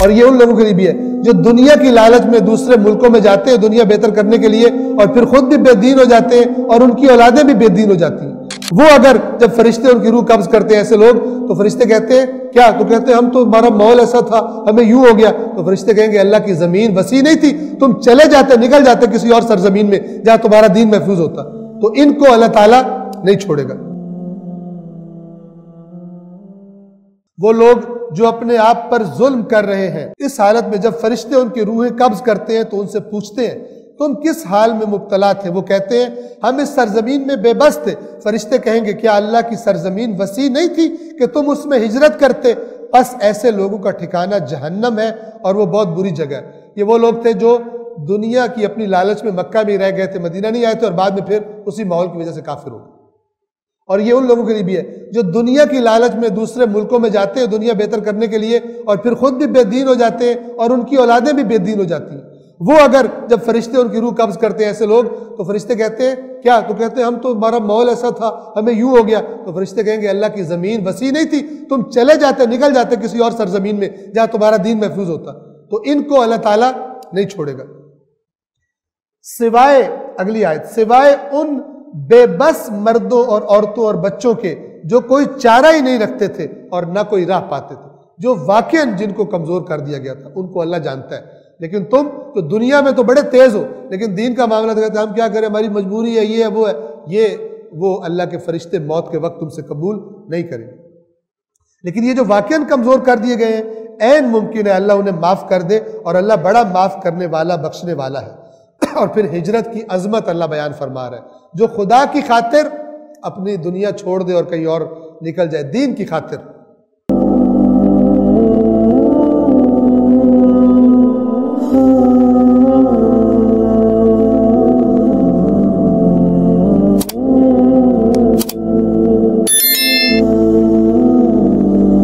اور یہ ان لوگوں کے لیے بھی ہے جو دنیا کی لالچ میں دوسرے ملکوں میں جاتے ہیں دنیا بہتر کرنے کے لیے، اور پھر خود بھی بے دین ہو جاتے ہیں اور ان کی اولادیں بھی بے دین ہو جاتی ہیں۔ وہ اگر جب فرشتے ان کی روح قبض کرتے ہیں ایسے لوگ، تو فرشتے کہتے ہیں کیا؟ تو کہتے ہیں ہم تو ہمارا ماحول ایسا تھا، ہمیں یوں ہو گیا۔ تو فرشتے کہیں گے اللہ کی زمین وسیع نہیں تھی، تم چلے جاتے، نکل جاتے کسی اور سرزمین میں جہاں تمہارا دین محفوظ ہوتا۔ تو ان کو اللہ تعالیٰ نہیں چھوڑے گا۔ وہ لوگ جو اپنے آپ پر ظلم کر رہے ہیں، اس حالت میں جب فرشتے ان کی روحیں قبض کرتے ہیں تو ان سے پوچھتے ہیں تم کس حال میں مبتلا تھے؟ وہ کہتے ہیں ہم اس سرزمین میں بے بس تھے۔ فرشتے کہیں گے کیا اللہ کی سرزمین وسیع نہیں تھی کہ تم اس میں ہجرت کرتے؟ بس ایسے لوگوں کا ٹھکانہ جہنم ہے اور وہ بہت بری جگہ ہے۔ یہ وہ لوگ تھے جو دنیا کی اپنی لالچ میں مکہ میں رہ گئے تھے، مدینہ نہیں آئے تھے، اور بعد میں پھر اسی ماحول کی وجہ سے کافر ہو گئے۔ اور یہ ان لوگوں کے لیے بھی ہے جو دنیا کی لالچ میں دوسرے ملکوں میں جاتے ہیں دنیا بہتر کرنے کے لیے، اور پھر خود بھی بے دین ہو جاتے ہیں اور ان کی اولادیں بھی بے دین ہو جاتی ہیں۔ وہ اگر جب فرشتے ان کی روح قبض کرتے ہیں ایسے لوگ، تو فرشتے کہتے ہیں کیا؟ تو کہتے ہیں ہم تو ہمارا ماحول ایسا تھا، ہمیں یوں ہو گیا۔ تو فرشتے کہیں گے اللہ کی زمین وسیع نہیں تھی، تم چلے جاتے، نکل جاتے کسی اور سرزمین میں جہاں تمہارا دین محفوظ ہوتا۔ تو ان کو اللہ تعالیٰ نہیں چھوڑے گا، سوائے اگلی آیت، سوائے ان بے بس مردوں اور عورتوں اور بچوں کے جو کوئی چارہ ہی نہیں رکھتے تھے اور نہ کوئی راہ پاتے تھے، جو واقعاً جن کو کمزور کر دیا گیا تھا، ان کو اللہ جانتا ہے۔ لیکن تم تو دنیا میں تو بڑے تیز ہو، لیکن دین کا معاملہ تو کہتے ہیں ہم کیا کریں، ہماری مجبوری ہے، یہ ہے وہ ہے، وہ اللہ کے فرشتے موت کے وقت تم سے قبول نہیں کریں گے۔ لیکن یہ جو واقعاً کمزور کر دیے گئے ہیں، عین ممکن ہے اللہ انہیں معاف کر دے، اور اللہ بڑا معاف کرنے والا بخشنے والا ہے۔ اور پھر ہجرت کی عظمت اللہ بیان فرما رہا ہے، جو خدا کی خاطر اپنی دنیا چھوڑ دے اور کہیں اور نکل جائے، دین کی خاطر